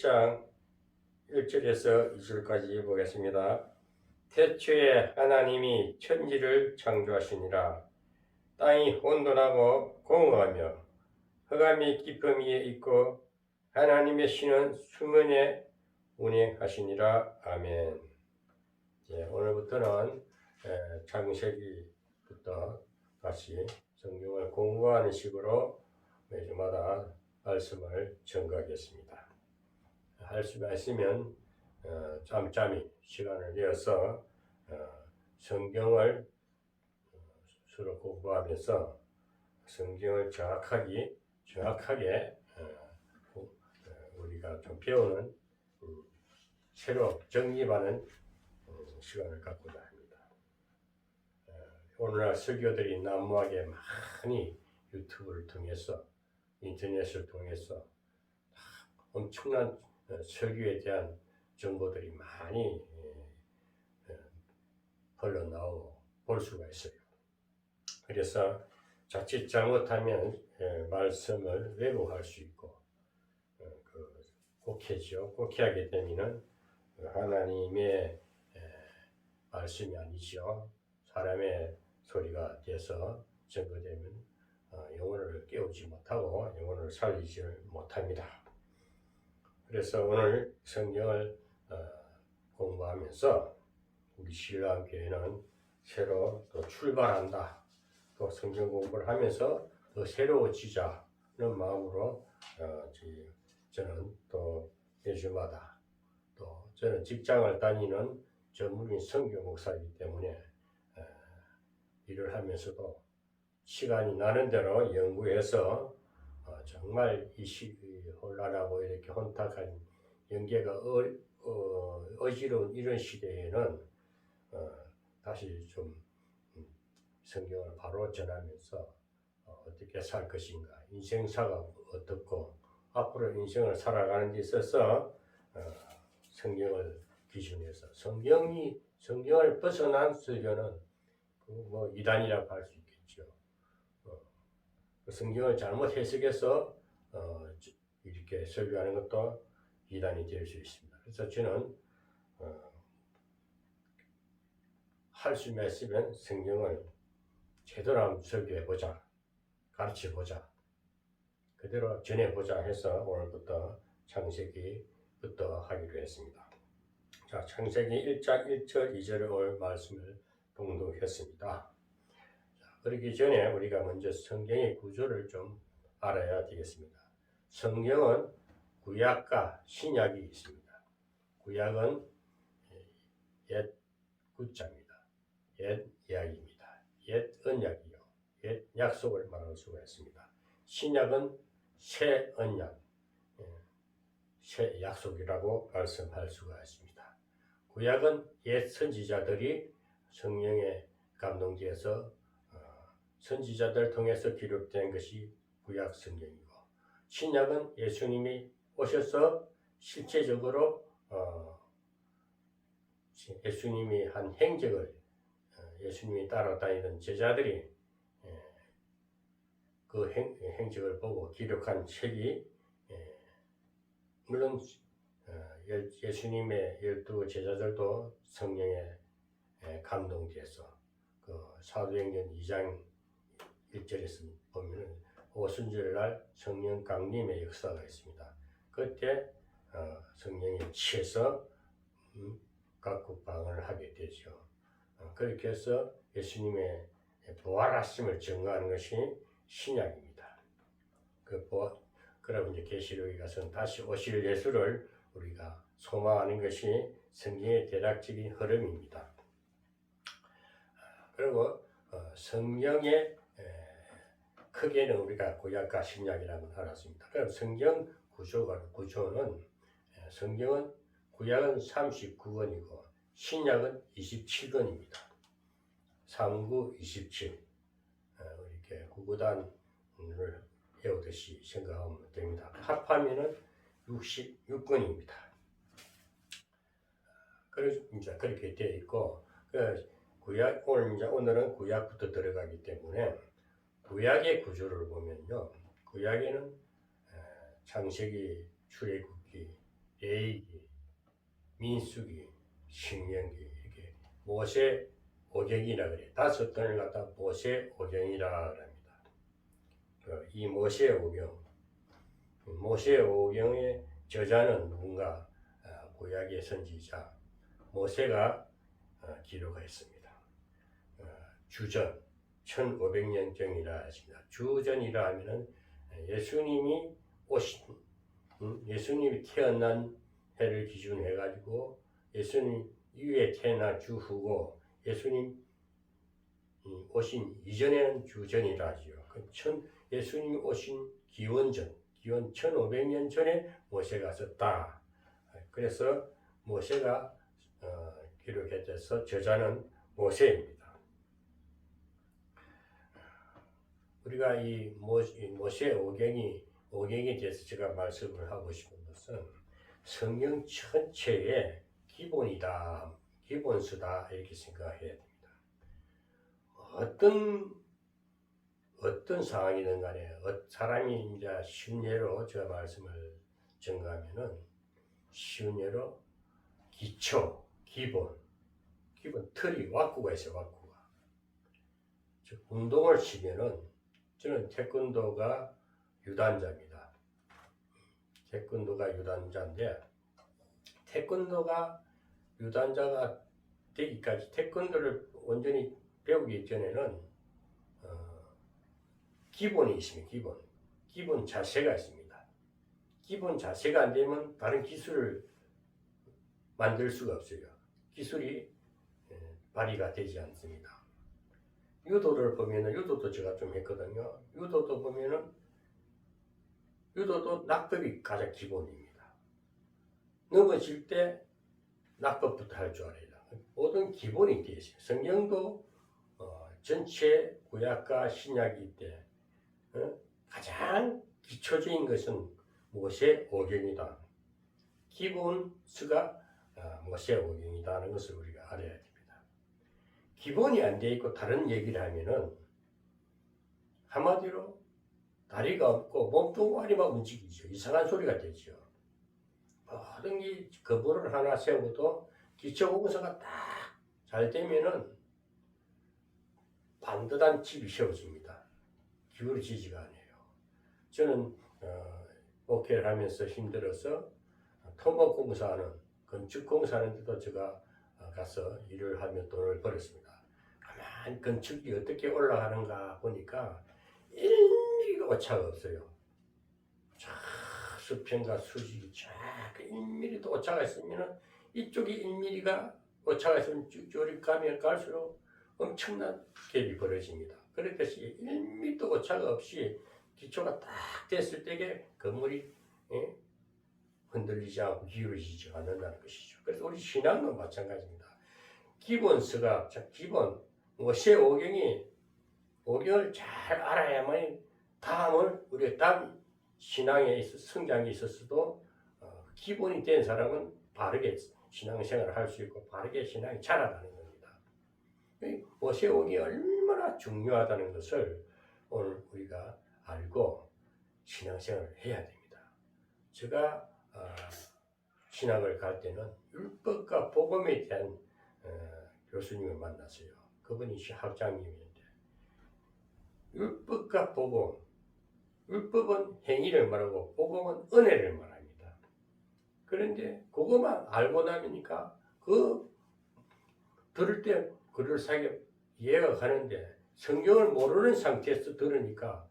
1장 1절에서 2절까지 보겠습니다. 태초에 하나님이 천지를 창조하시니라. 땅이 혼돈하고 공허하며 흑암이 깊음 위에 있고 하나님의 신은 수면에 운행하시니라. 아멘. 오늘부터는 창세기부터 다시 성경을 공부하는 식으로 매주마다 말씀을 전가하겠습니다. 할 수가 있으면 짬짬이 시간을 내어서 성경을 서로 공부하면서 성경을 정확하게 우리가 좀 배우는 새로 정립하는 시간을 갖고자 합니다. 오늘날 설교들이 난무하게 많이 유튜브를 통해서 인터넷을 통해서 엄청난 설교에 대한 정보들이 많이 흘러나오고 볼 수가 있어요. 그래서 자칫 잘못하면 말씀을 왜곡할 수 있고 곡해하게 되면은 하나님의 말씀이 아니죠. 사람의 소리가 돼서 증거되면 영혼을 깨우지 못하고 영혼을 살리지 못합니다. 그래서 오늘 성경을 공부하면서 우리 신랑교회는 새로 또 출발한다. 또 성경 공부를 하면서 더 새로워지자는 마음으로 저는 또 매주마다 또 저는 직장을 다니는 전문인 선교 목사이기 때문에 일을 하면서도 시간이 나는 대로 연구해서 정말 이 혼란하고 이렇게 혼탁한 연계가 어지러운 이런 시대에는 다시 좀 성경을 바로 전하면서 어떻게 살 것인가, 인생사가 어떻고 앞으로 인생을 살아가는 데 있어서 성경을 기준해서 성경을 벗어난 설교는 이단이라고 할 수 있겠죠. 성경을 잘못 해석해서 이렇게 설교하는 것도 이단이 될 수 있습니다. 그래서 저는 할 수만 있으면 성경을 제대로 한번 설교해보자, 가르쳐보자, 그대로 전해보자 해서 오늘부터 창세기부터 하기로 했습니다. 자, 창세기 1장 1절 2절을 오늘 말씀을 봉독했습니다. 그러기 전에 우리가 먼저 성경의 구조를 좀 알아야 되겠습니다. 성경은 구약과 신약이 있습니다. 구약은 옛 구자입니다. 옛 이야기입니다. 옛 언약이요. 옛 약속을 말할 수가 있습니다. 신약은 새 언약, 새 약속이라고 말씀할 수가 있습니다. 구약은 옛 선지자들이 성령의 감동되어서 선지자들 통해서 기록된 것이 구약 성경이고, 신약은 예수님이 오셔서 실제적으로 예수님이 한 행적을 예수님이 따라다니던 제자들이 그 행적을 보고 기록한 책이, 물론 예수님의 12 제자들도 성령에 감동돼서 그 사도행전 2장 1절에서 보면 오순절날 성령 강림의 역사가 있습니다. 그때 성령이 취해서 각국 방언을 하게 되죠. 그렇게 해서 예수님의 부활하심을 증거하는 것이 신약입니다. 그러면 이제 계시록에 가서는 다시 오실 예수를 우리가 소망하는 것이 성경의 대략적인 흐름입니다. 그리고 성경의 크게는 우리가 구약과 신약이라고 알았습니다. 그럼 성경 구조는 성경은 구약은 39권이고 신약은 27권입니다. 39, 27 이렇게 구구단을 외우듯이 생각하면 됩니다. 합하면은 66권입니다. 그래서 그렇게 되어 있고, 오늘은 구약부터 들어가기 때문에 구약의 구조를 보면요, 구약에는 창세기, 출애굽기, 레위기, 민수기, 신명기 이렇게 모세 오경이라 그래. 5권을 갖다 모세 오경이라 합니다. 이 모세 오경의 저자는 누군가? 구약의 선지자 모세가 기록했습니다. 주전 1500년경이라 하십니다. 주전이라 하면은 예수님이 예수님이 태어난 해를 기준으로 해가지고 예수님 이후에 태어난 주 후고 예수님 오신 이전에는 주전이라 하지요. 예수님이 오신 기원 1500년 전에 모세가 썼다. 그래서 모세가 기록해서 저자는 모세입니다. 우리가 이 모세 오경에 대해서 제가 말씀을 하고 싶은 것은 성경 전체의 기본이다, 기본서다 이렇게 생각해야 됩니다. 어떤 상황이든 간에 사람이 이제 쉬운 예로 제가 말씀을 전가하면은 쉬운 예로 기초, 기본 틀이 왁구가 있어요. 왁구가. 즉 운동을 치면은 저는 태권도가 유단자입니다. 태권도가 유단자인데 태권도가 유단자가 되기까지 태권도를 온전히 배우기 전에는 기본이 있습니다. 기본 자세가 있습니다. 기본 자세가 안 되면 다른 기술을 만들 수가 없어요. 기술이 발휘가 되지 않습니다. 유도를 보면은 유도도 제가 좀 했거든요. 유도도 보면은 유도도 낙법이 가장 기본입니다. 넘어질 때 낙법부터 할 줄 알아야 돼요. 모든 기본이 되어 있어요. 성경도 전체 구약과 신약일 때 가장 기초적인 것은 모세 오경이다. 기본서가 모세 오경이다는 것을 우리가 알아야 됩니다. 기본이 안 돼 있고 다른 얘기를 하면은 한마디로 다리가 없고 몸뚱아리만 움직이죠. 이상한 소리가 되죠. 모든 게 건물을 하나 세워도 기초공사가 딱 잘 되면은 반듯한 집이 세워집니다. 기울어지지가 않아요. 저는 목회를 하면서 힘들어서 토목공사하는 건축공사하는데도 제가 가서 일을 하며 돈을 벌었습니다. 가만히 건축이 어떻게 올라가는가 보니까 1mm가 오차가 없어요. 수평과 수직이 쫙 1mm도 오차가 있으면 이쪽이 1mm가 오차가 있으면 쭉 가면 갈수록 엄청난 갭이 벌어집니다. 그렇듯이 1mm도 오차가 없이 기초가 딱 됐을 때에 건물이 흔들리지 않고 기울어지지 않는다는 것이죠. 그래서 우리 신앙도 마찬가지입니다. 기본서가 기본 모세 오경을 잘 알아야만 다음을 우리가 다음 신앙에 있어 성장에 있어서도 기본이 된 사람은 바르게 신앙생활을 할 수 있고 바르게 신앙이 자라나는 겁니다. 모세 오경이 얼마나 중요하다는 것을 오늘 우리가 알고 신앙생활을 해야 됩니다. 제가 신학을 갈 때는 율법과 복음에 대한 교수님을 만났어요. 그분이 학장님인데 율법과 복음, 율법은 행위를 말하고 복음은 은혜를 말합니다. 그런데 그것만 알고 나니까 들을 때 그럴싸하게 이해가 가는데 성경을 모르는 상태에서 들으니까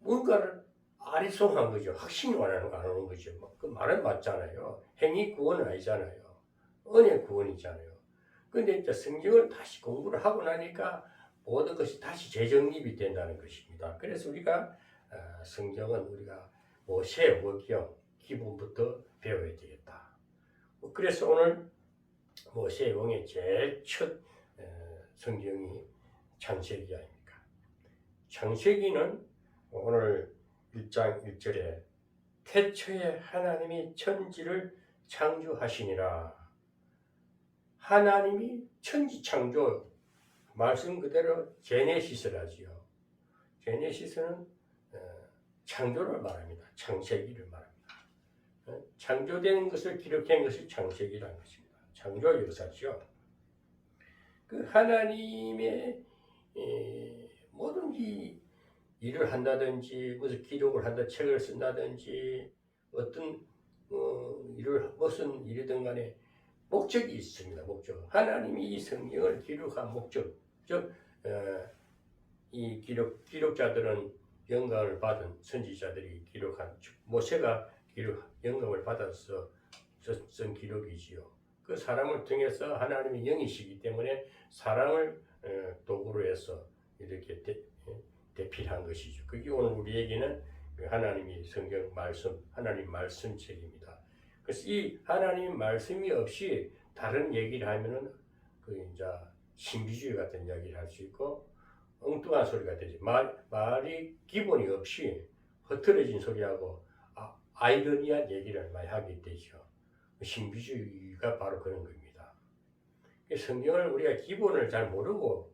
뭔가를 아리송한 거죠. 확신이 안 오는 거죠. 그 말은 맞잖아요. 행위 구원은 아니잖아요. 은혜 구원이잖아요. 근데 이제 성경을 다시 공부를 하고 나니까 모든 것이 다시 재정립이 된다는 것입니다. 그래서 우리가 성경은 우리가 모세 오경 기본부터 배워야 되겠다. 그래서 오늘 모세 오경의 제일 첫 성경이 창세기 아닙니까? 창세기는 오늘 1장 1절에 태초에 하나님이 천지를 창조하시니라. 하나님이 천지 창조 말씀 그대로 제네시스를 하지요. 제네시스는 창조를 말합니다. 창세기를 말합니다. 창조된 것을 기록한 것이 창세기라는 것입니다. 창조 역사죠. 그 하나님의 뭐든지 일을 한다든지 무슨 기록을 한다 책을 쓴다든지 어떤 무슨 일이든 간에 목적이 있습니다. 목적. 하나님이 이 성경을 기록한 목적. 즉 이 기록자들은 영감을 받은 선지자들이 기록한 모세가 영감을 받아서 쓴 기록이지요. 그 사람을 통해서 하나님의 영이시기 때문에 사람을 도구로 해서 이렇게 대필한 것이죠. 그게 오늘 우리에게는 하나님이 성경 말씀, 하나님 말씀책입니다. 그래서 이 하나님 말씀이 없이 다른 얘기를 하면은 그 이제 신비주의 같은 이야기를 할 수 있고 엉뚱한 소리가 되지. 말이 기본이 없이 흐트러진 소리하고 아이러니한 얘기를 많이 하게 되죠. 신비주의가 바로 그런 겁니다. 성경을 우리가 기본을 잘 모르고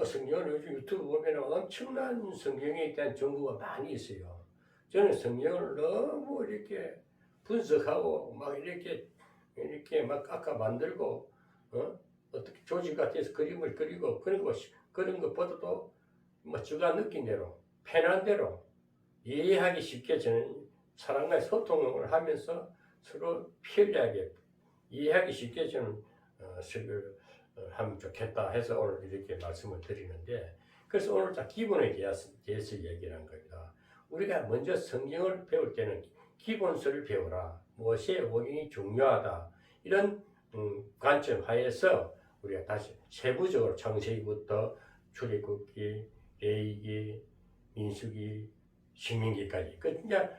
성경을 요즘 유튜브 보면 엄청난 성경에 대한 정보가 많이 있어요. 저는 성경을 너무 이렇게 분석하고 막 이렇게 막 아까 만들고 어떻게 조직 같아서 그림을 그리고 그런 것보다도 제가 느낀 대로 편한 대로 이해하기 쉽게 저는 사람과의 소통을 하면서 서로 편리하게 이해하기 쉽게 저는 설교를 하면 좋겠다 해서 오늘 이렇게 말씀을 드리는데, 그래서 오늘 자 기본에 대해서 얘기를 한 겁니다. 우리가 먼저 성경을 배울 때는 기본서를 배워라. 모세의 오경이 중요하다. 이런 관점 하에서 우리가 다시 세부적으로 창세기부터 출애굽기, 레위기, 민수기, 신명기까지 그냥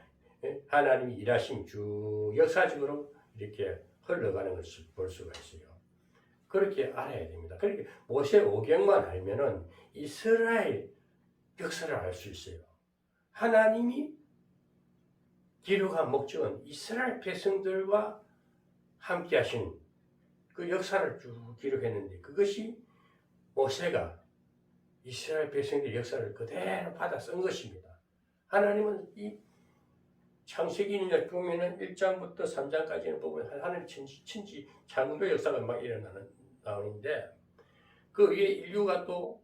하나님이 일하심 쭉 역사적으로 이렇게 흘러가는 것을 볼 수가 있어요. 그렇게 알아야 됩니다. 그렇게 모세 오경만 알면은 이스라엘 역사를 알 수 있어요. 하나님이 기록한 목적은 이스라엘 백성들과 함께 하신 그 역사를 쭉 기록했는데, 그것이 모세가 이스라엘 백성들의 역사를 그대로 받아 쓴 것입니다. 하나님은 이 창세기는 보면은 1장부터 3장까지는 보면 하나님 천지 창조 역사가 막 나오는데, 그 위에 인류가 또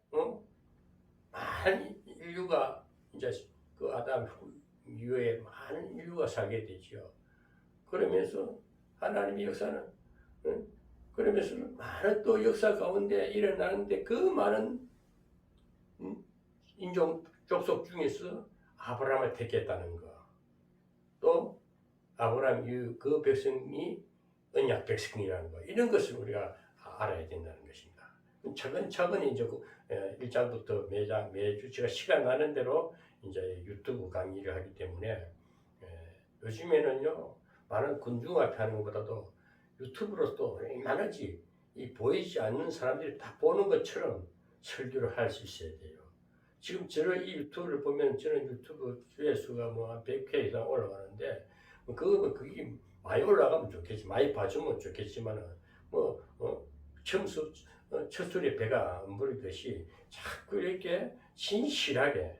많은 인류가 이제 그 아담 이후에 많은 인류가 살게 되죠. 그러면서 하나님의 역사는 그러면서 많은 또 역사 가운데 일어나는데, 그 많은 인종 족속 중에서 아브라함을 택했다는 거, 또 아브라함 그 백성이 언약 백성이라는 거, 이런 것을 우리가 알아야 된다는 것입니다. 차근차근 이제 1장부터 매주 제가 시간 나는 대로 이제 유튜브 강의를 하기 때문에 요즘에는요 많은 군중 앞에 하는 것보다도 유튜브로 또 많은지 이 보이지 않는 사람들이 다 보는 것처럼 설교를 할 수 있어야 돼요. 지금 저는 이 유튜브를 보면 저는 유튜브 조회수가 뭐 100회 이상 올라가는데 그게 많이 올라가면 좋겠지, 많이 봐주면 좋겠지만은 첫 술에 배가 안 부르듯이 자꾸 이렇게 진실하게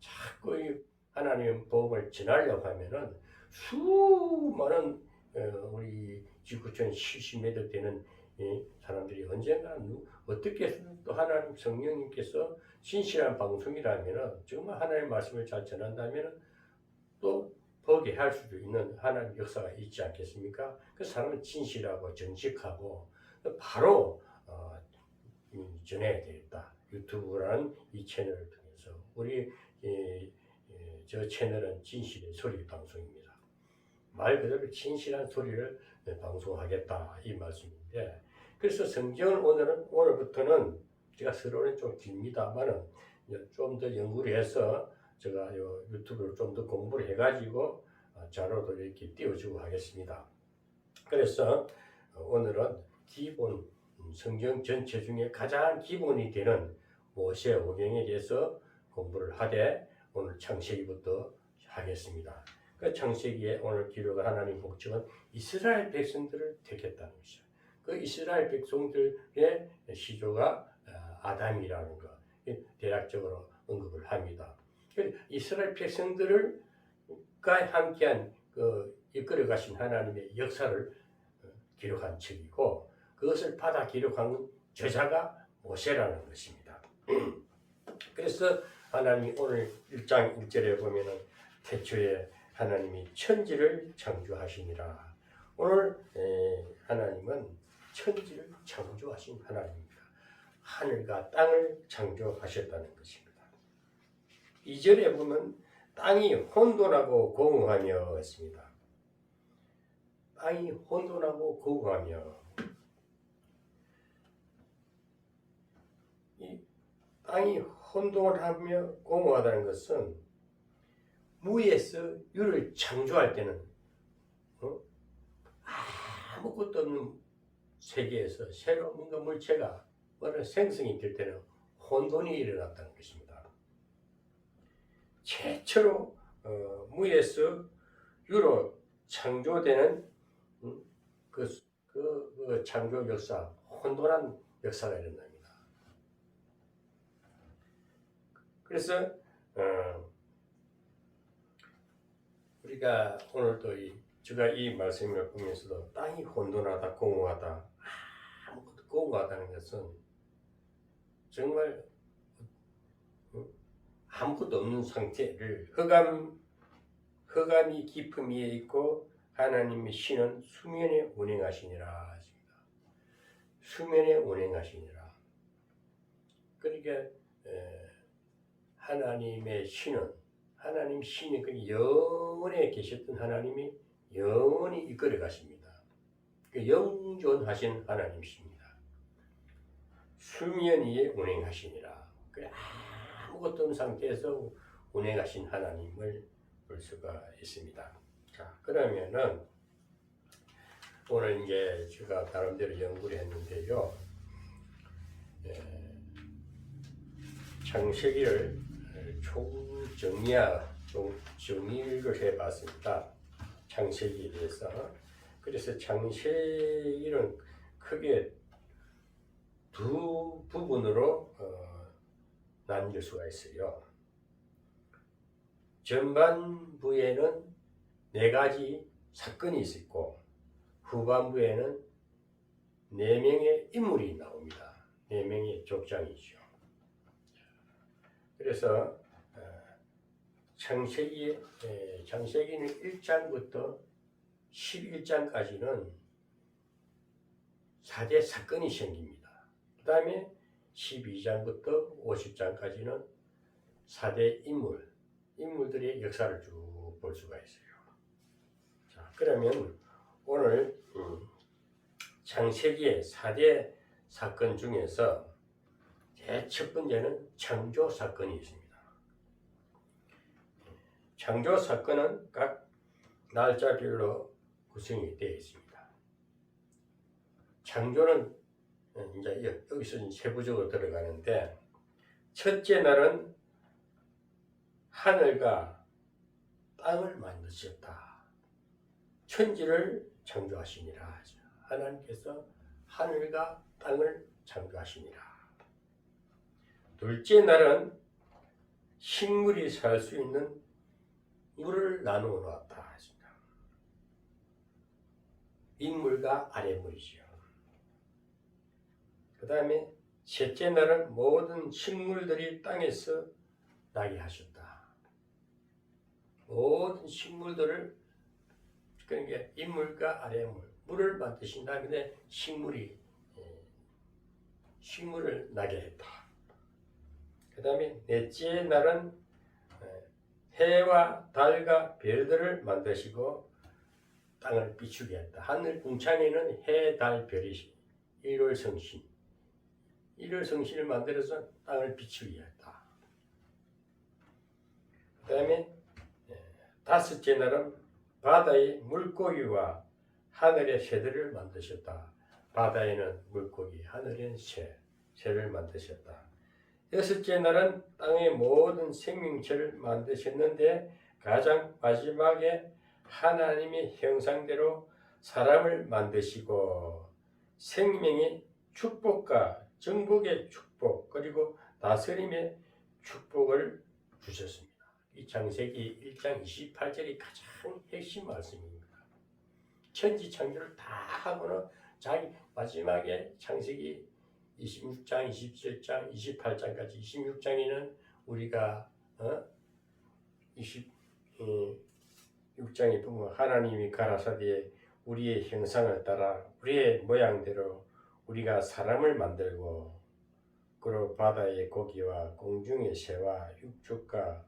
자꾸 하나님의 복음을 전하려고 하면은 수많은 우리 지구촌 70m 되는 사람들이 언젠가 어떻게 해서든 또 하나님 성령님께서 진실한 방송이라면은 정말 하나님의 말씀을 잘 전한다면은 또 보게 할 수도 있는 하나님 역사가 있지 않겠습니까? 그 사람은 진실하고 정직하고 바로 전해야 되겠다. 유튜브라는 이 채널을 통해서 우리 저 채널은 진실의 소리 방송입니다. 말 그대로 진실한 소리를 방송하겠다 이 말씀인데, 그래서 성경을 오늘부터는 제가 서론이 좀 깁니다만은 좀 더 연구를 해서 제가 유튜브를 좀 더 공부를 해가지고 자료도 이렇게 띄워주고 하겠습니다. 그래서 오늘은 기본 성경 전체 중에 가장 기본이 되는 모세 오경에 대해서 공부를 하되 오늘 창세기부터 하겠습니다. 그 창세기에 오늘 기록한 하나님 목적은 이스라엘 백성들을 택했다는 것이죠. 그 이스라엘 백성들의 시조가 아담이라는 것 대략적으로 언급을 합니다. 이스라엘 백성들과 함께한 이끌어 가신 하나님의 역사를 기록한 책이고, 그것을 받아 기록한 저자가 모세라는 것입니다. 그래서 하나님이 오늘 1장 1절에 보면은 태초에 하나님이 천지를 창조하시니라. 오늘 하나님은 천지를 창조하신 하나님입니다. 하늘과 땅을 창조하셨다는 것입니다. 2절에 보면 땅이 혼돈하고 공허하며 했습니다. 땅이 혼돈하고 공허하며, 이 땅이 혼돈하며 공허하다는 것은 무에서 유를 창조할 때는 아무것도 없는 세계에서 새로운 뭔가 물체가 생성이 될 때는 혼돈이 일어났다는 것입니다. 최초로 무에서 유로 창조되는 그 창조 역사, 혼돈한 역사가 일어납니다. 그래서 우리가 오늘도 제가 이 말씀을 보면서도 땅이 혼돈하다, 공허하다, 아무것도 공허하다는 것은 정말 아무것도 없는 상태를 흑암이 깊음 위에 있고 하나님의 신은 수면에 운행하시니라 하십니다. 수면에 운행하시니라. 그러니까 하나님의 신은, 하나님 신이 그 영원에 계셨던 하나님이 영원히 이끌어 가십니다. 그 영존하신 하나님이십니다. 수면 위에 운행하시니라. 아무것도 없는 상태에서 운행하신 하나님을 볼 수가 있습니다. 자, 그러면은 오늘 이제 제가 나름대로 연구를 했는데요. 창세기를 정리를 해봤습니다. 창세기에 대해서. 그래서 창세기는 크게 두 부분으로 나뉠 수가 있어요. 전반부에는 4가지 사건이 있었고 후반부에는 4명의 인물이 나옵니다. 4명의 족장이죠. 그래서 창세기는 1장부터 11장까지는 4대 사건이 생깁니다. 그 다음에 12장부터 50장까지는 4대 인물들의 역사를 쭉 볼 수가 있어요. 자, 그러면 오늘 창세기의 4대 사건 중에서 제일 첫 번째는 창조 사건이 있습니다. 창조 사건은 각 날짜별로 구성이 되어 있습니다. 창조는 이제 여기서 세부적으로 들어가는데, 첫째 날은 하늘과 땅을 만드셨다. 천지를 창조하시니라. 하나님께서 하늘과 땅을 창조하시니라. 둘째 날은 식물이 살 수 있는 물을 나누어 놓았다. 윗물과 아랫물이죠. 그 다음에 셋째 날은 모든 식물들이 땅에서 나게 하셨다. 모든 식물들을, 그러니까 윗물과 아랫물, 물을 만드신 다음에 식물을 나게 했다. 그 다음에 넷째 날은 해와 달과 별들을 만드시고 땅을 비추게 했다. 하늘 궁창에는 해, 달, 별이 일월성신, 일월성신을 만들어서 땅을 비추게 했다. 그 다음에 다섯째 날은 바다의 물고기와 하늘의 새들을 만드셨다. 바다에는 물고기, 하늘에는 새를 만드셨다. 여섯째 날은 땅의 모든 생명체를 만드셨는데 가장 마지막에 하나님의 형상대로 사람을 만드시고 생명의 축복과 정복의 축복, 그리고 다스림의 축복을 주셨습니다. 이 창세기 1장 28절이 가장 핵심 말씀입니다. 천지 창조를 다 하고는 자기 마지막에 창세기 26장, 27장, 28장까지 26장에는 우리가 26장에 보면 하나님이 가라사대 우리의 형상을 따라 우리의 모양대로 우리가 사람을 만들고 그리고 바다의 고기와 공중의 새와 육축과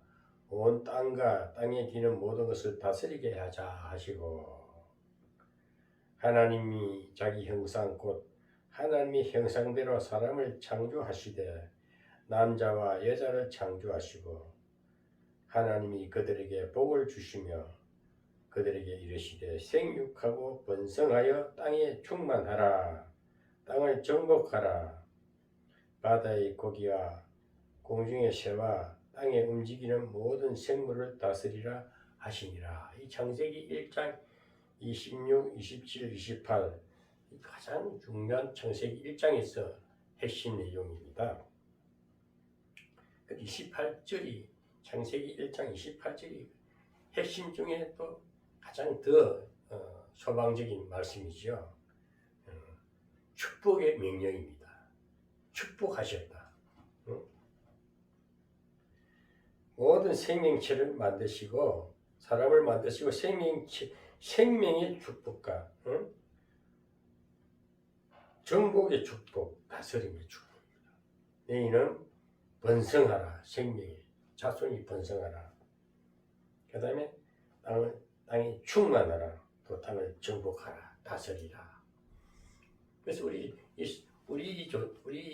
온 땅과 땅에 기는 모든 것을 다스리게 하자 하시고 하나님이 자기 형상 곧 하나님의 형상대로 사람을 창조하시되 남자와 여자를 창조하시고 하나님이 그들에게 복을 주시며 그들에게 이르시되 생육하고 번성하여 땅에 충만하라 땅을 정복하라 바다의 고기와 공중의 새와 땅에 움직이는 모든 생물을 다스리라 하시니라. 이 창세기 1장 26, 27, 28 가장 중요한 창세기 1장에서 핵심 내용입니다. 28절이 창세기 1장 28절이 핵심 중에 또 가장 더 소방적인 말씀이죠. 축복의 명령입니다. 축복하셨다. 모든 생명체를 만드시고 사람을 만드시고 생명의 축복과 정복의 축복, 다스림의 축복입니다. 너희는 번성하라. 생명의 자손이 번성하라. 그 다음에 땅에 충만하라. 또 땅을 정복하라. 다스리라. 그래서 우리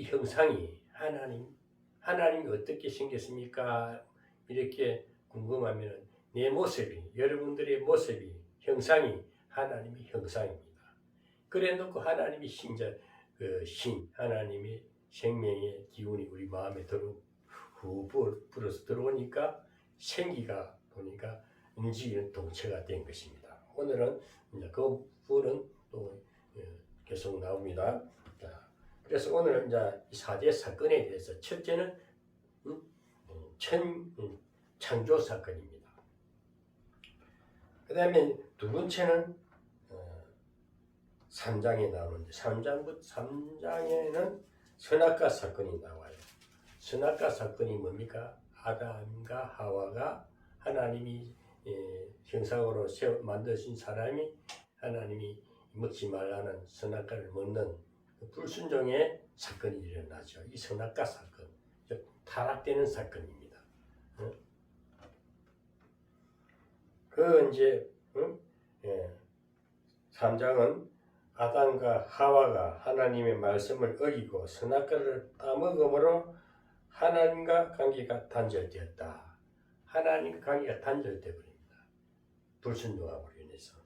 형상이 하나님이 어떻게 생겼습니까? 이렇게 궁금하면 내 모습이, 여러분들의 모습이, 형상이 하나님의 형상입니다. 그래 놓고 하나님이 하나님의 생명의 기운이 우리 마음에 불어서 들어오니까 생기가 보니까 움직이는 동체가 된 것입니다. 오늘은 이제 그 부분은 또 계속 나옵니다. 자, 그래서 오늘은 이제 이 4대 사건에 대해서 첫째는 창조 사건입니다. 그 다음에 두 번째는 3장에 나오는데 3장에는 선악과 사건이 나와요. 선악과 사건이 뭡니까? 아담과 하와가 하나님이 형상으로 만드신 사람이 하나님이 먹지 말라는 선악과를 먹는 불순종의 사건이 일어나죠. 이 선악과 사건, 즉 타락되는 사건입니다. 그 이제 3장은 아담과 하와가 하나님의 말씀을 어기고 선악과를 따먹음으로 하나님과 관계가 단절되었다. 하나님과 관계가 단절되어 버립니다. 불순종함으로 인해서.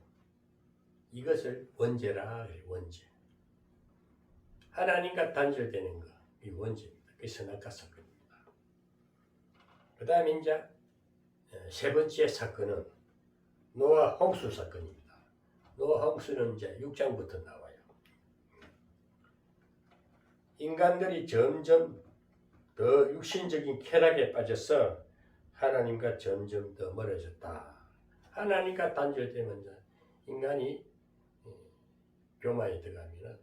이것을 원죄라 그래요. 원죄. 하나님과 단절되는 것, 이 원죄입니다. 그게 선악과 사건입니다. 그 다음에 이제 세 번째 사건은 노아 홍수 사건입니다. 노아 홍수는 이제 6장부터 나와요. 인간들이 점점 더 육신적인 쾌락에 빠져서 하나님과 점점 더 멀어졌다. 하나님과 단절되면 인간이 교마에 들어가면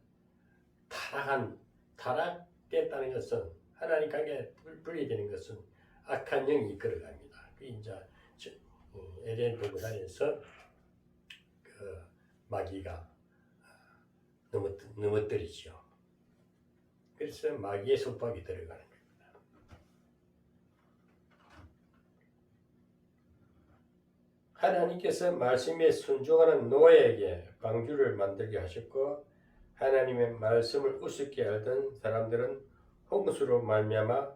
타락됐다는 것은 하나님 관계에 분리되는 것은 악한 영이 이끌어갑니다. 그 이제 에덴 동산에서 그 마귀가 넘어뜨리죠. 그래서 마귀의 속박이 들어가는 겁니다. 하나님께서 말씀에 순종하는 노아에게 방주를 만들게 하셨고 하나님의 말씀을 우습게 알던 사람들은 홍수로 말미암아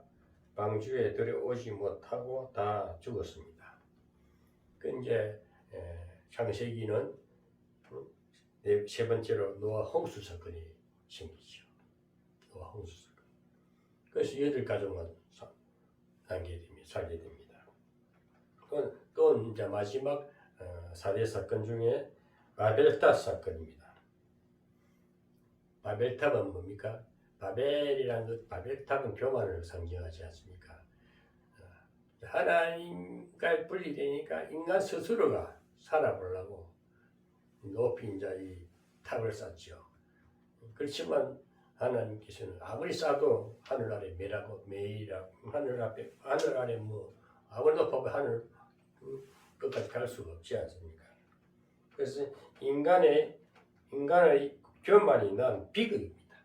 방주에 들어오지 못하고 다 죽었습니다. 그 이제 창세기는 세 번째로 노아 홍수 사건이 생기죠. 노아 홍수 사건. 그래서 8가족만 살게 됩니다. 또 이제 마지막 4대 사건 중에 바벨탑 사건입니다. 바벨탑은 뭡니까? 바벨이라는 것, 바벨탑은 교만을 상징하지 않습니까? 하나님과 분리되니까 인간 스스로가 살아보려고 높이 이제 이 탑을 쌓죠. 그렇지만 하나님께서는 아무리 쌓아도 하늘 아래 매라고 매이라고 하늘 아래 뭐 아무리 높아도 하늘 끝까지 갈 수가 없지 않습니까? 그래서 인간의 교만이 난 비극입니다.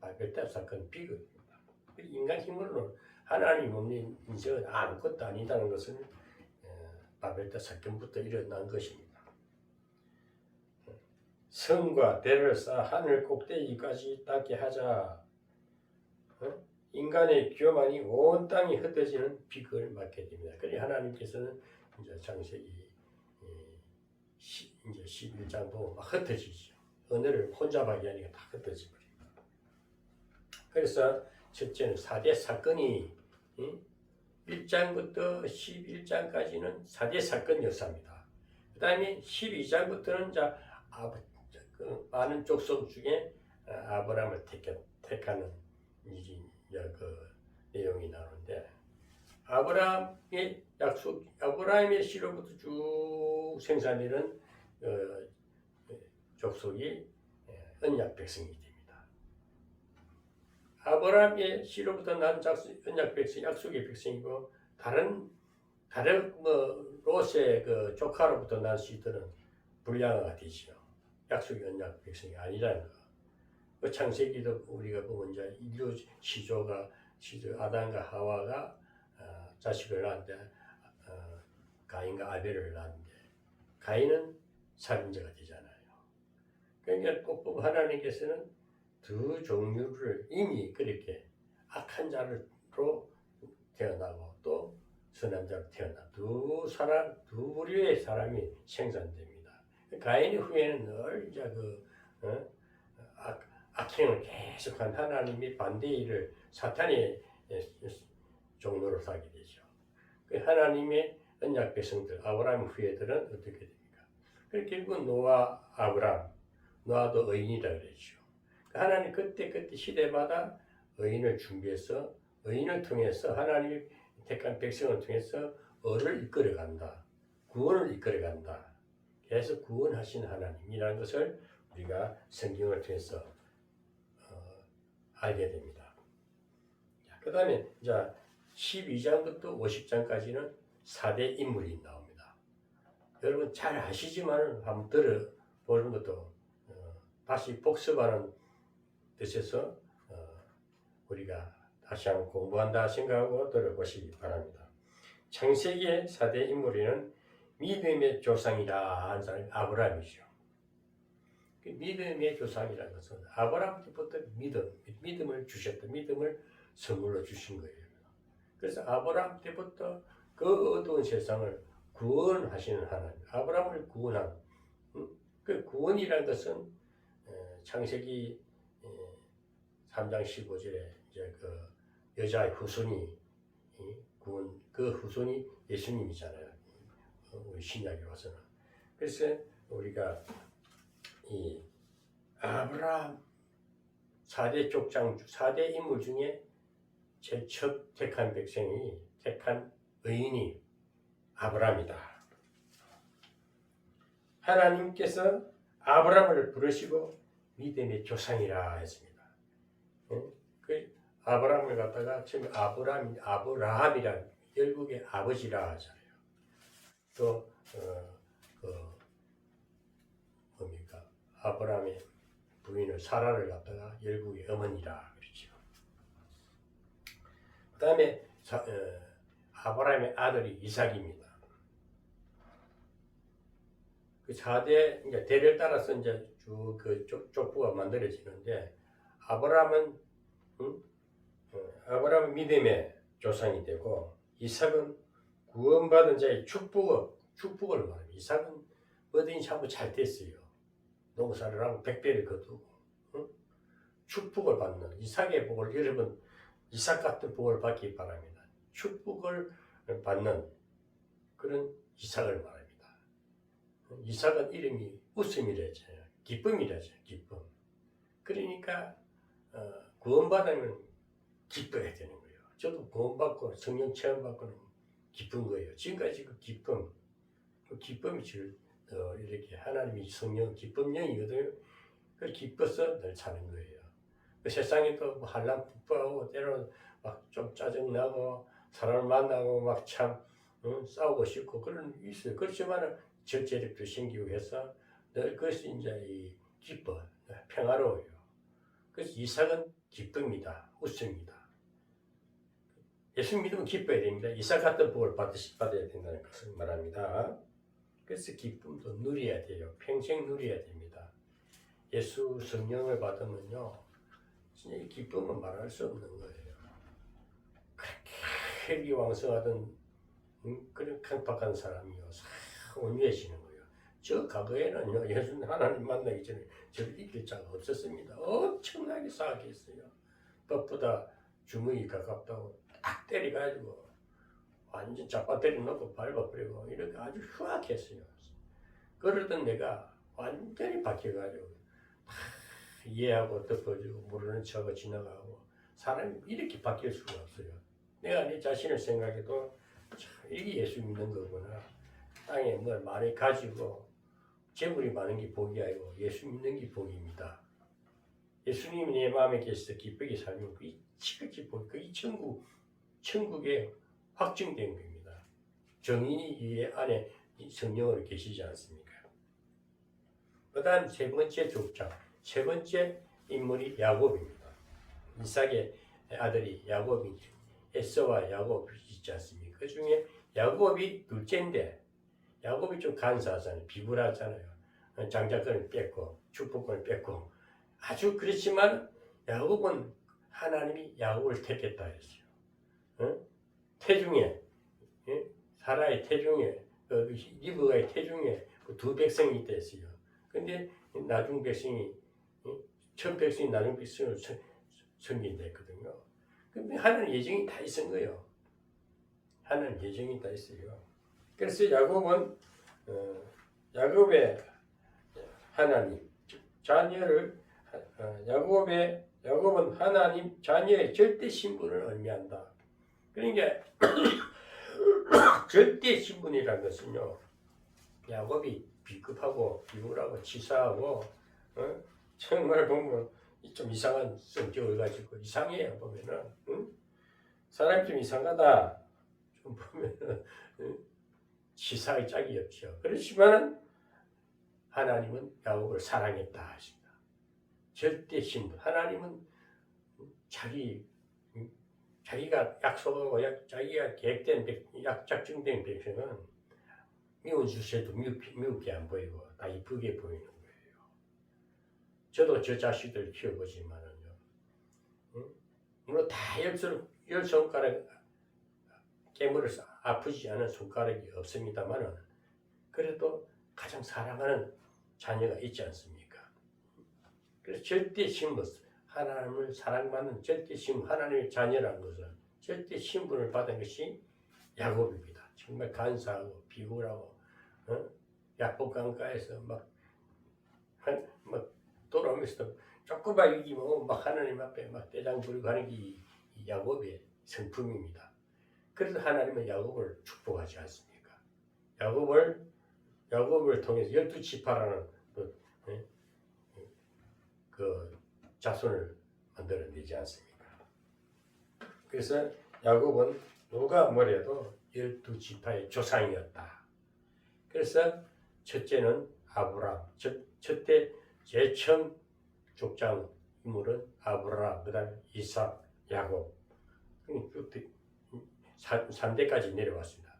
바벨탑 사건 비극입니다. 인간 힘으로는 하나님 없는 인생은 아무것도 아니다는 것은 바벨탑 사건부터 일어난 것입니다. 성과 대를 쌓아 하늘 꼭대기까지 닿게 하자. 인간의 교만이 온 땅이 흩어지는 비극을 맞게 됩니다. 그래 하나님께서는 이제 창세기 이제 11장 보면 막 흩어지죠. 언어를 혼잡하게 하니까 다 흩어져 버립니다. 그래서 첫째는 4대 사건이 1장부터 11장까지는 4대 사건 역사입니다. 그 다음에 12장부터는 그 많은 족속 중에 아브라함을 택하는 그 내용이 나오는데 아브라함의 시로부터 쭉 생산되는 족속이 언약 백성이 됩니다. 아브라함의 시로부터 난 언약 백성, 약속의 백성이고 다른 롯의 그 조카로부터 난 씨들은 불량화가 되지요. 약속의 언약 백성이 아니라는 거. 그 창세기도 우리가 보면 이제 인류 시조 아담과 하와가 자식을 낳는데 가인과 아벨을 낳는데 가인은 살인자가 되잖아요. 그러니까 꼭 하나님께서는 두 종류를 이미 그렇게 악한 자로 태어나고 또 선한 자로 태어나 두 부류의 사람이 생산됩니다. 가인의 후에는 늘 이제 악행을 계속한 하나님이 반대의 일을 사탄의 종로로 사게 되죠. 그 하나님의 언약 백성들, 아브라함 후예들은 어떻게 됩니까? 그래서 결국 노아, 아브라함, 노아도 의인이라 그랬죠. 하나님 그때 시대마다 의인을 준비해서 의인을 통해서 하나님이 택한 백성을 통해서 을을 이끌어간다. 구원을 이끌어간다. 계속 구원하신 하나님이라는 것을 우리가 성경을 통해서 알게 됩니다. 그 다음에 이제 12장부터 50장까지는 4대 인물이 나옵니다. 여러분 잘 아시지만 한번 들어보는 것도 다시 복습하는 뜻에서 우리가 다시 한번 공부한다 생각하고 들어보시기 바랍니다. 창세기의 4대 인물에는 믿음의 조상이라 하는 사람이 아브라함이죠. 그 믿음의 조상이라는 것은 아브라함부터 믿음을 주셨다. 믿음을 선물로 주신 거예요. 그래서 아브라함 때부터 그 어두운 세상을 구원하시는 하나님, 아브라함을 구원한 그 구원이라는 것은 창세기 3장 15절에 이제 그 여자의 후손이 구원, 그 후손이 예수님이잖아요. 우리 신약에 와서는. 그래서 우리가 이 아브라함 4대 족장, 4대 인물 중에 제일 첫 택한 백성이 택한 의인이 아브라함이다. 하나님께서 아브라함을 부르시고 믿음의 조상이라 했습니다. 그 아브라함을 갖다가 처음에 아브라함이라 결국에 아버지라 하잖아요. 또 뭡니까? 아브라함의 부인을 사라를 갖다가 열국의 어머니라 그러죠. 그 다음에 아브라함의 아들이 이삭입니다. 그 4대 이제 대를 따라서 이제 쭉 그 족보가 만들어지는데 아브라함은 믿음의 조상이 되고 이삭은 구원받은 자의 축복을 말합니다. 이삭은 뭐든지 한번 잘 됐어요. 농사를 하고 백배를 거두고 축복을 받는 이삭의 복을 여러분 이삭 같은 복을 받기 바랍니다. 축복을 받는 그런 이삭을 말합니다. 이삭은 이름이 웃음이라죠. 기쁨이라죠. 기쁨. 그러니까 구원받으면 기뻐야 되는 거예요. 저도 구원받고 성령 체험받고는 기쁜 거예요. 지금까지 그 기쁨이 이렇게 하나님이 성령 기쁨 영이거든요. 그 기뻐서 늘 사는 거예요. 그 세상에 또 한란 폭발하고 때로는 막 좀 짜증 나고 사람을 만나고 막 참 싸우고 싶고 그런 있어요. 그렇지만은 절제력도 생기고 해서 늘 그것이 이제 이 기뻐 평화로워요. 그래서 이삭은 기쁩니다. 웃습니다. 예수 믿으면 기뻐야 됩니다. 이삭 같은 복을 받아야 된다는 것을 말합니다. 그래서 기쁨도 누려야 돼요. 평생 누려야 됩니다. 예수 성령을 받으면요, 진짜 이 기쁨은 말할 수 없는 거예요. 그렇게 혈기왕성하던 그런 강팍한 사람이요, 온유해지는 거예요. 저 과거에는요, 예수 하나님 만나기 전에 저를 이길 자가 없었습니다. 엄청나게 사악했어요. 법보다 주먹이 가깝다고 딱 때려가지고 완전 잡아때려 놓고 밟아버리고 이렇게 아주 흉악했어요. 그러던 내가 완전히 바뀌어가지고 이해하고 덮어주고 모르는 척하고 지나가고 사람이 이렇게 바뀔 수가 없어요. 내가 내 자신을 생각해도 참 이게 예수 믿는 거구나. 땅에 뭘 많이 가지고 재물이 많은 게 복이 아니고 예수 믿는 게 복입니다. 예수님이 내 마음에 계셔서 기쁘게 살면 그 지극히 복, 그 천국에 확증된 겁니다. 정인이 이 안에 성령으로 계시지 않습니까? 그 다음 세 번째 족장, 세 번째 인물이 야곱입니다. 이삭의 아들이 야곱이 에서와 야곱이 있지 않습니까? 그 중에 야곱이 둘째인데 야곱이 좀 간사하잖아요. 비굴하잖아요. 장자권을 뺏고 축복권을 뺏고 아주 그렇지만 야곱은 하나님이 야곱을 택했다 했어요. 태중에 사라의 태중에 리브가의 태중에 두 백성이 있다 했어요. 근데 나중 백성이 첫 백성이 나중 백성으로 섬긴다 했거든요. 근데 하나님 예정이 다 있은 거예요. 하나님 예정이 다 있어요. 그래서 야곱은 야곱의 하나님 자녀를 야곱은 하나님 자녀의 절대 신분을 의미한다. 그러니까 절대 신분이라는 것은요, 야곱이 비겁하고 비굴하고 치사하고 정말 보면 좀 이상한 성격을 가지고 이상해요. 보면은 사람이 좀 이상하다 좀 보면은 치사의 짝이 없죠. 그렇지만은 하나님은 야곱을 사랑했다 하십니다. 절대 신분. 하나님은 자기가 약속하고 자기가 계획된 작정된 백성은 미운 주세도 미흡게 안 보이고 다 이쁘게 보이는 거예요. 저도 저 자식들 키워보지만은요, 물론 다 열 손가락 깨물어서 아프지 않은 손가락이 없습니다만은 그래도 가장 사랑하는 자녀가 있지 않습니까? 그래서 절대 신분, 하나님을 사랑받는 절대 신분, 하나님의 자녀라는 것은 절대 신분을 받은 것이 야곱입니다. 정말 간사하고 비굴하고 야곱 강가에서 막 돌아오면서 조금만 이기면 막 하나님 앞에 막 떼장 부리고 하는 게 이 야곱의 성품입니다. 그래서 하나님은 야곱을 축복하지 않습니까? 야곱을 통해서 12지파라는 그 자손을 만들어내지 않습니까? 그래서 야곱은 누가 뭐래도 12지파의 조상이었다. 그래서 첫째는 아브람, 첫째 제첨 족장 인물은 아브람, 그 다음에 이삭, 야곱 3대까지 내려왔습니다.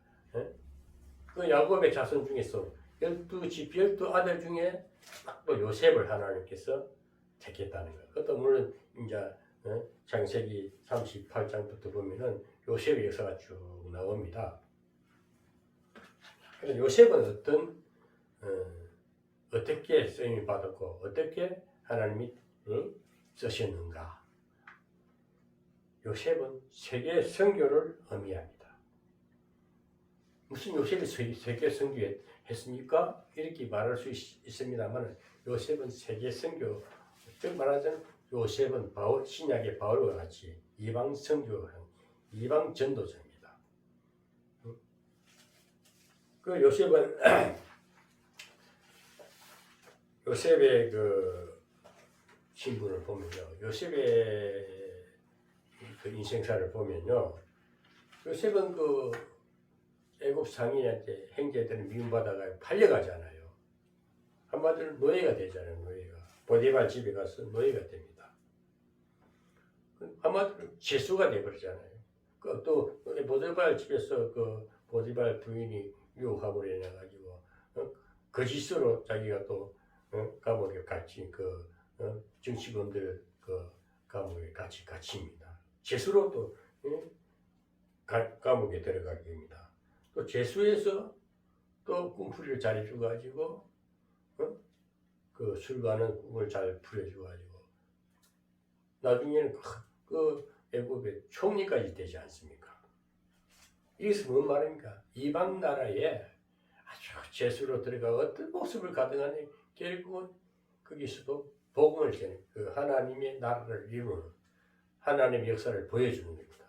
그 야곱의 자손 중에서 12 아들 중에 또 요셉을 하나님께서 택했다는 거예요. 그것도 물론 이제 창세기 38장부터 보면은 요셉의 역사가 쭉 나옵니다. 그래서 요셉은 어떻게 쓰임을 받았고 어떻게 하나님이 쓰셨는가? 요셉은 세계 선교를 의미합니다. 무슨 요셉이 세계 선교했습니까? 이렇게 말할 수 있습니다만 요셉은 세계 선교, 즉 말하자면 요셉은 신약의 바울과 같이 이방 선교하는 이방 전도자입니다. 그 요셉은 요셉의 그 신분을 보면요, 요셉의 그 인생사를 보면요, 요셉은 그 애굽 상인한테 형제들은 미움받아가 팔려가잖아요. 한마디로 노예가 되잖아요. 노예가 보디발 집에 가서 노예가 됩니다. 한마디로 죄수가 돼버리잖아요. 또 보디발 집에서 그 보디발 부인이 유혹함으로 인해 가지고 거짓으로 자기가 또 감옥에 갇힌 정치범들 그 감옥에 갇힙니다. 죄수로 또 감옥에 들어가게 됩니다. 또 죄수에서 또 꿈풀이를 잘해줘 가지고 그 술과는 꿈을 잘 풀어줘 가지고 나중에는 그 애굽의 총리까지 되지 않습니까? 이것은 뭔 말입니까? 이방 나라에 아주 죄수로 들어가 어떤 모습을 가득하니 결국은 거기서도 복음을 전해 그 하나님의 나라를 이루는 하나님의 역사를 보여주는 겁니다.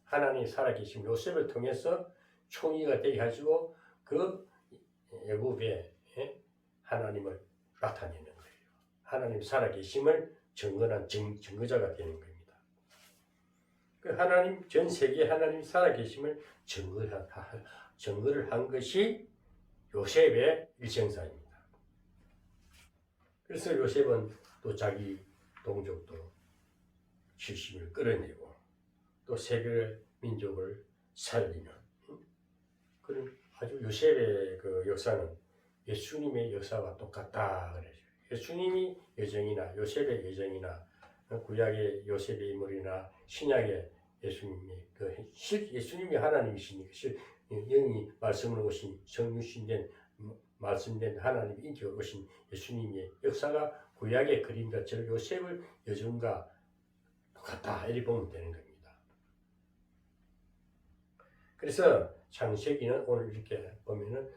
하나님이 살아계신 요셉을 통해서 총리가 되게 하시고 그 애굽에 하나님을 나타내는 거예요. 하나님 살아계심을 증거한 증거자가 되는 겁니다. 그 하나님 전 세계 하나님 살아계심을 증거를 한 것이 요셉의 일생사입니다. 그래서 요셉은 또 자기 동족도 실심을 끌어내고 또 세계 민족을 살리는 그런 아주 요셉의 그 역사는 예수님의 역사와 똑같다 그러죠. 예수님이 여정이나 요셉의 여정이나 구약의 요셉의 인물이나 신약의 예수님이 예수님이 하나님이시니까 영이 말씀으로 오신 성육신된 말씀된 하나님 인격으로 오신 예수님의 역사가 구약의 그림자처럼 요셉의 여정과 똑같다 이렇게 보면 되는 겁니다. 그래서 창세기는 오늘 이렇게 보면은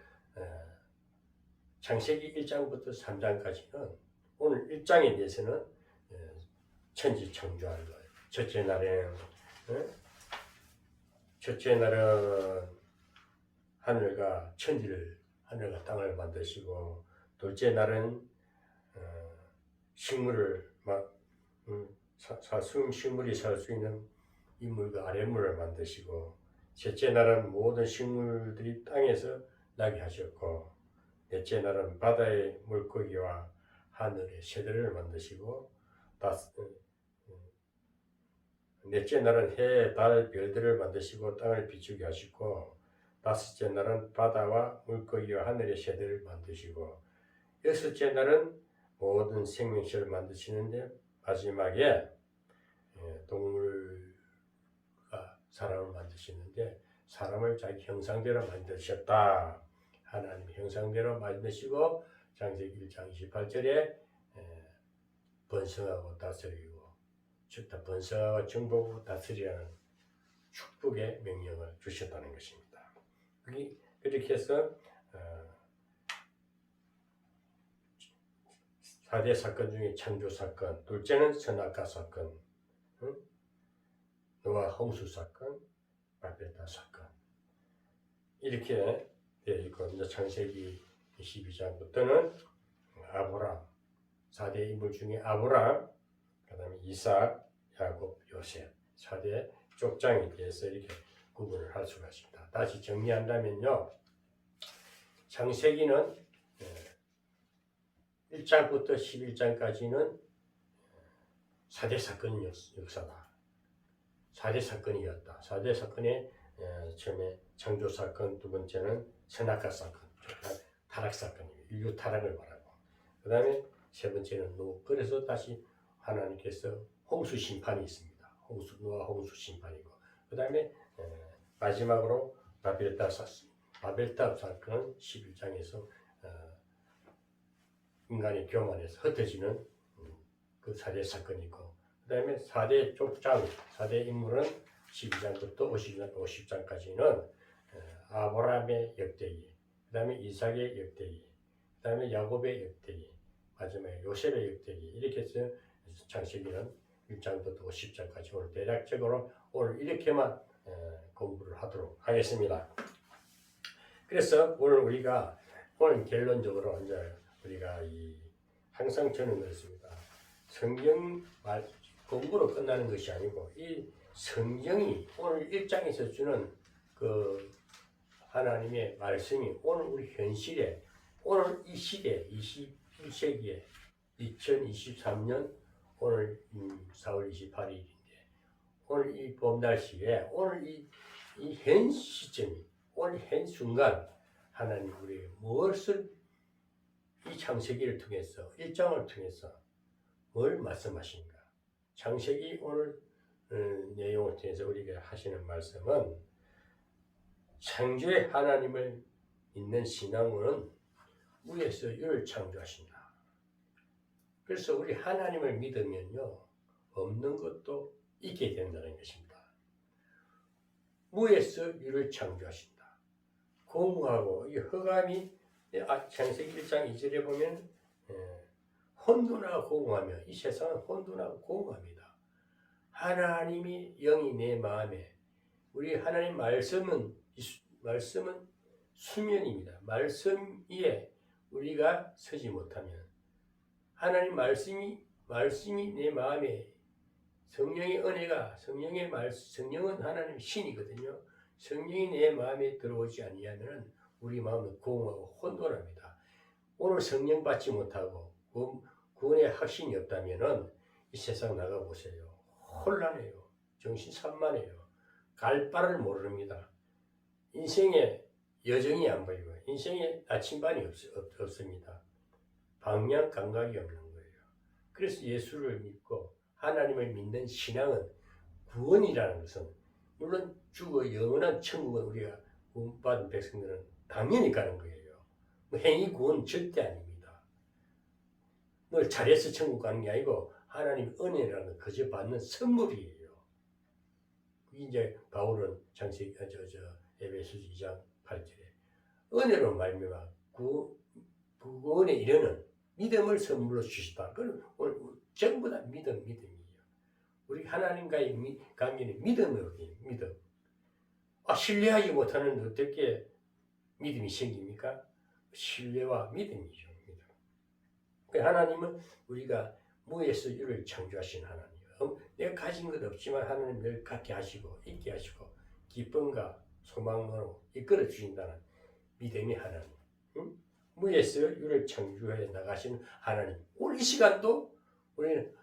창세기 1장부터 3장까지는 오늘 1장에 대해서는 천지 창조하는 거예요. 첫째 날은 하늘과 하늘과 땅을 만드시고 둘째 날은 식물을 식물이 살 수 있는 이물과 아랫물을 만드시고 셋째 날은 모든 식물들이 땅에서 나게 하셨고 넷째 날은 바다의 물고기와 하늘의 새들을 만드시고 넷째 날은 해, 달, 별들을 만드시고 땅을 비추게 하시고 다섯째 날은 바다와 물고기와 하늘의 새들을 만드시고 여섯째 날은 모든 생명체를 만드시는데 마지막에 동물과 사람을 만드시는데 사람을 자기 형상대로 만드셨다. 하나님 형상대로 만드시고 창세기 1장 28절에 번성하고 다스리고 즉 다 번성하고 정복하고 다스리라는 축복의 명령을 주셨다는 것입니다. 그렇게 해서 4대 사건 중에 창조 사건, 둘째는 선악과 사건, 노아 홍수 사건, 바벨탑 사건 이렇게 되어 있고 이제 창세기 22장부터는 아브람 4대 인물 중에 아브람, 그 다음에 이삭, 야곱, 요셉 4대 족장에 대해서 이렇게 구분을 할 수가 있습니다. 다시 정리한다면요, 창세기는 1장부터 11장까지는 4대 사건 역사다. 4대 사건이었다. 4대 사건의 처음에 창조 사건, 두 번째는 선악과 사건, 타락 사건입니다. 인류 타락을 말하고, 그 다음에 세 번째는 노. 그래서 다시 하나님께서 홍수 심판이 있습니다. 노아 홍수 심판이고, 그 다음에 마지막으로 바벨탑 사건은 11장에서 인간의 교만에서 흩어지는 그 4대 사건이고, 그 다음에 4대 족장, 4대 인물은 12장부터 50장까지는 아브라함의 역대기, 그 다음에 이삭의 역대기, 그 다음에 야곱의 역대기, 마지막에 요셉의 역대기, 이렇게 해서 창세기는 1장부터 50장까지 오늘 대략적으로 오늘 이렇게만 공부를 하도록 하겠습니다. 그래서 오늘 결론적으로 이제 우리가 항상 저는 그렇습니다. 성경 말 공부로 끝나는 것이 아니고 이 성경이 오늘 1장에서 주는 그 하나님의 말씀이 오늘 우리 현실에 오늘 이 시대 21세기에 2023년 오늘 4월 28일인데 오늘 이 봄 날씨에 오늘 이 현 시점이 오늘 현 순간 하나님 우리 무엇을 이 창세기를 통해서 1장을 통해서 뭘 말씀하신가? 창세기 오늘 내용을 통해서 우리가 하시는 말씀은 창조의 하나님을 믿는 신앙은 위에서 유를 창조하신다. 그래서 우리 하나님을 믿으면요 없는 것도 있게 된다는 것입니다. 무에서 유를 창조하신다. 공하고 이 흑암이 창세기 1장 2절에 보면 혼돈하고 공허하며 이 세상은 혼돈하고 공허합니다. 하나님이 영이 내 마음에 우리 하나님 말씀은 수면입니다. 말씀 위에 우리가 서지 못하면 하나님 말씀이 내 마음에 성령의 은혜가 성령은 하나님 신이거든요. 성령이 내 마음에 들어오지 아니하면 우리 마음은 공허하고 혼돈합니다. 오늘 성령 받지 못하고 구원의 확신이 없다면은 이 세상 나가 보세요. 혼란해요. 정신산만해요. 갈 바를 모릅니다. 인생에 여정이 안 보이고 인생에 나침반이 없습니다. 방향 감각이 없는 거예요. 그래서 예수를 믿고 하나님을 믿는 신앙은 구원이라는 것은 물론 죽어 영원한 천국은 우리가 구원받은 백성들은 당연히 가는 거예요. 행위 구원 절대 아닙니다. 뭘 잘해서 천국 가는 게 아니고 하나님 은혜라는 건 그저 받는 선물이에요. 이제 바울은 창세기 에베소서 2장 8절에 은혜로 말미암아 구원에 이르는 믿음을 선물로 주시다. 그건 전부 다 믿음이에요. 우리 하나님과의 관계는 믿음으로 돼요. 믿음. 신뢰하지 못하는 어떻게 믿음이 생깁니까? 신뢰와 믿음이죠. 믿음. 하나님은 우리가 무에서 유를 창조하신 하나님이에요. 내가 가진 것 없지만 하나님 늘 갖게 하시고 있게 하시고 기쁨과 소망으로 이끌어 주신다는 믿음의 하나님. 응? 무에서 유를 창조해 나가시는 하나님. 오늘 이 시간도 우리는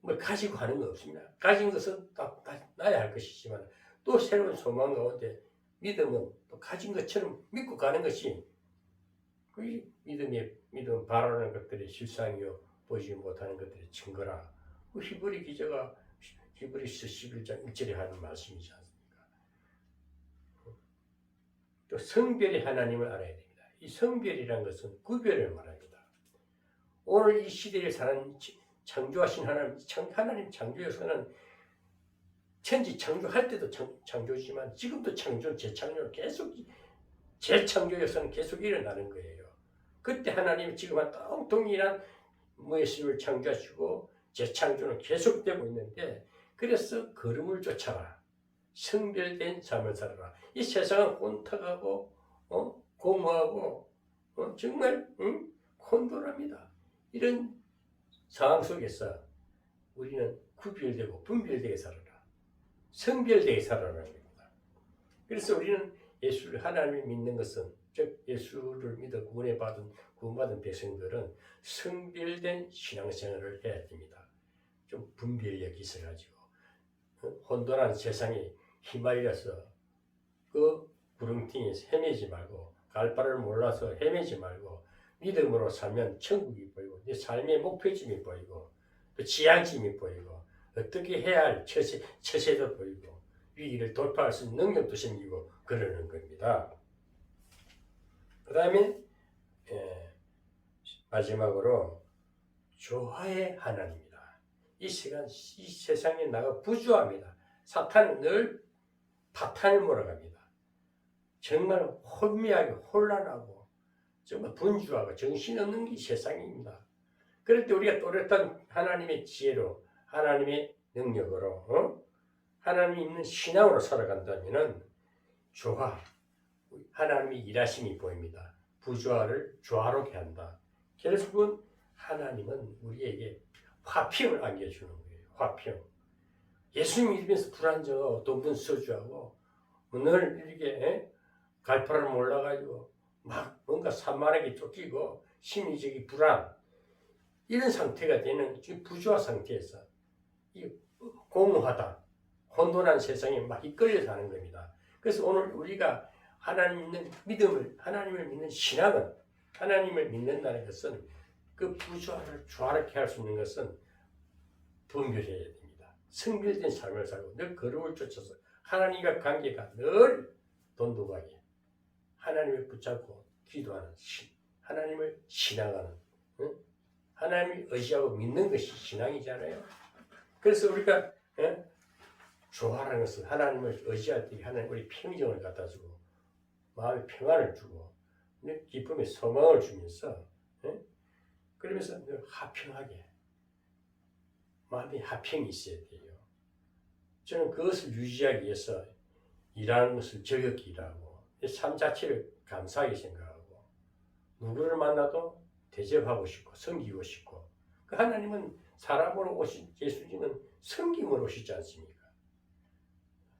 뭐 가지고 가는 거 없습니다. 가진 것은 다 나야 할 것이지만 또 새로운 소망 가운데 믿음은 또 가진 것처럼 믿고 가는 것이 그 믿음 바라는 것들이 실상이요 보지 못하는 것들이 증거라. 그 히브리 기자가 히브리서 11장 1절에 하는 말씀이지 않습니까? 또 성별의 하나님을 알아야 됩니다. 이 성별이라는 것은 구별을 말합니다. 오늘 이 시대에 사는 창조하신 하나님 창조에서는 천지 창조할 때도 창조지만 지금도 재창조를 계속 재창조에서는 계속 일어나는 거예요. 그때 하나님이 지금 한 동일한 무에서를 창조하시고 재창조는 계속되고 있는데 그래서 걸음을 쫓아라. 성별된 삶을 살아라. 이 세상은 혼탁하고 공허하고 정말 혼돈합니다. 이런 상황 속에서 우리는 구별되고 분별되게 살아라. 성별되게 살아라는 겁니다. 그래서 우리는 예수를 하나님을 믿는 것은 즉 예수를 믿어 구원받은 백성들은 성별된 신앙생활을 해야 됩니다. 좀 분별력이 있어가지고 혼돈한 세상에 휘말려서 그 구렁텅이에서 헤매지 말고 갈 바를 몰라서 헤매지 말고 믿음으로 살면 천국이 보이고 내 삶의 목표점이 보이고 또 지향점이 보이고 어떻게 해야 할 처세도 보이고 위기를 돌파할 수 있는 능력도 생기고 그러는 겁니다. 그 다음에 마지막으로 조화의 하나님이다. 이 세상에 나가 부조합니다. 사탄은 늘 파탄을 몰아갑니다. 정말 혼미하게 혼란하고 정말 분주하고 정신없는 게 세상입니다. 그럴 때 우리가 또렷한 하나님의 지혜로 하나님의 능력으로 하나님이 있는 신앙으로 살아간다면 조화, 하나님의 일하심이 보입니다. 부조화를 조화롭게 한다. 결국은 하나님은 우리에게 화평을 안겨주는 거예요. 화평. 예수 믿으면서 불안정하고 돈분 서주하고 늘 이렇게 갈파를 몰라가지고 막 뭔가 산만하게 쫓기고 심리적인 불안 이런 상태가 되는 지금 부조화 상태에서 이 공허하다, 혼돈한 세상에 막 이끌려 사는 겁니다. 그래서 오늘 우리가 하나님 믿는 믿음을, 하나님을 믿는 신앙은, 하나님을 믿는다는 것은 그 부조화를 조화롭게 할 수 있는 것은 분별해야 됩니다. 성별된 삶을 살고 늘 거룩을 쫓아서 하나님과 관계가 늘 돈독하게 하나님을 붙잡고 기도하는 하나님을 신앙하는 하나님을 의지하고 믿는 것이 신앙이잖아요. 그래서 우리가 조화라는 것은 하나님을 의지할 때 하나님 우리 평정을 갖다 주고 마음의 평안을 주고 기쁨의 소망을 주면서 그러면서 늘 화평하게 마음의 화평이 있어야 돼요. 저는 그것을 유지하기 위해서 일하는 것을 즐겁게 일하고 삶 자체를 감사하게 생각하고 누구를 만나도 대접하고 싶고 섬기고 싶고 그 하나님은 사람으로 오신 예수님은 섬김으로 오시지 않습니까?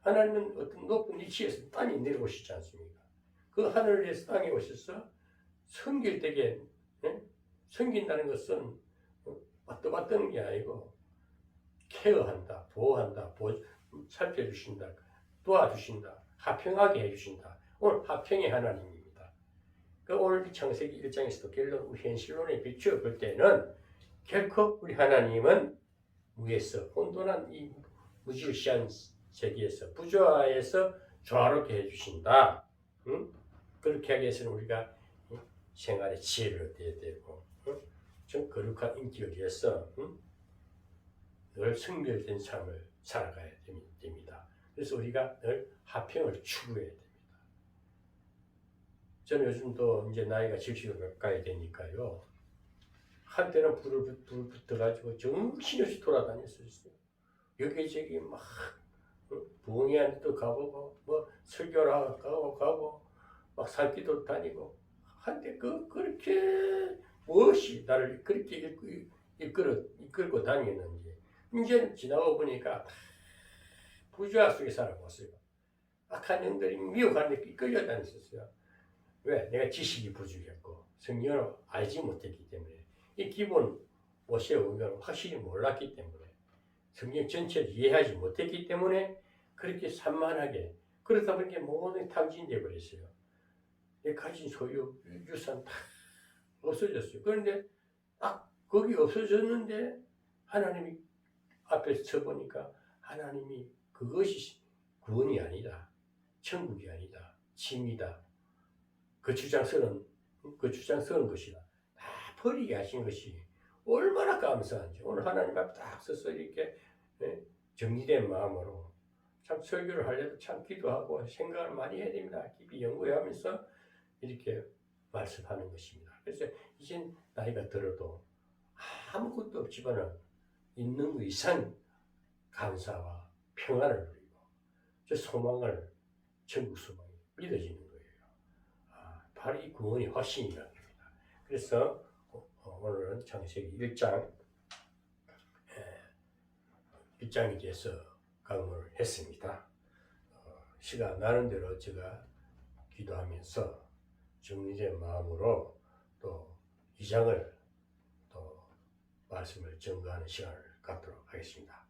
하나님은 어떤 높은 위치에서 땅에 내려오시지 않습니까? 그 하늘에서 땅에 오셔서 섬길 때에 섬긴다는 것은 왔다 게 아니고 케어한다, 보호한다, 살펴주신다, 도와주신다, 화평하게 해주신다. 오늘 화평의 하나님입니다. 그 오늘 창세기 1장에서도 결론 현실론에 비추어 볼 때는 결코 우리 하나님은 위에서 혼돈한 이 무지시한 세계에서 부조화에서 조화롭게 해주신다. 그렇게 하기 위해서는 우리가 생활의 지혜를 얻어야 되고 좀 거룩한 인격을 위해서 늘 성별된 삶을 살아가야 됩니다. 그래서 우리가 늘 화평을 추구해야 됩니다. 저는 요즘도 이제 나이가 70을 가까이 되니까요. 한때는 불을 붙어가지고 정신없이 돌아다녔었어요. 여기저기 막 부흥회한테도 가보고 뭐 설교를 가고 막 산기도 다니고 한때 그렇게 무엇이 나를 그렇게 이끌고 다니는지 이제 지나고 보니까 부조화 속에 살아봤어요. 악한 영들이 미혹하는 데 이끌려 다녔었어요. 왜? 내가 지식이 부족했고 성경을 알지 못했기 때문에 이 기본 모세의 의견을 확실히 몰랐기 때문에 성경 전체를 이해하지 못했기 때문에 그렇게 산만하게 그러다 보니까 모든 탕진돼 버렸어요. 내 가진 소유, 유산 다 없어졌어요. 그런데 딱 거기 없어졌는데 하나님이 앞에서 쳐보니까 하나님이 그것이 구원이 아니다. 천국이 아니다. 짐이다. 그 주장 쓰는 것이다. 다 버리게 하신 것이 얼마나 감사한지. 오늘 하나님 앞에 딱 서서 이렇게 정리된 마음으로 참 설교를 하려도 참 기도하고 생각을 많이 해야 됩니다. 깊이 연구하면서 이렇게 말씀하는 것입니다. 그래서 이젠 나이가 들어도 아무것도 없지만은 있는 그 이상 감사와 평안을 누리고 저 소망을 천국 소망이 믿어지는 거예요. 바로 이 구원이 확신이라는 겁니다. 그래서 오늘은 창세기 1장에 대해서 강론을 했습니다. 시간 나는 대로 제가 기도하면서 정리된 마음으로 또 2장을 또 말씀을 전가하는 시간을 갖도록 하겠습니다.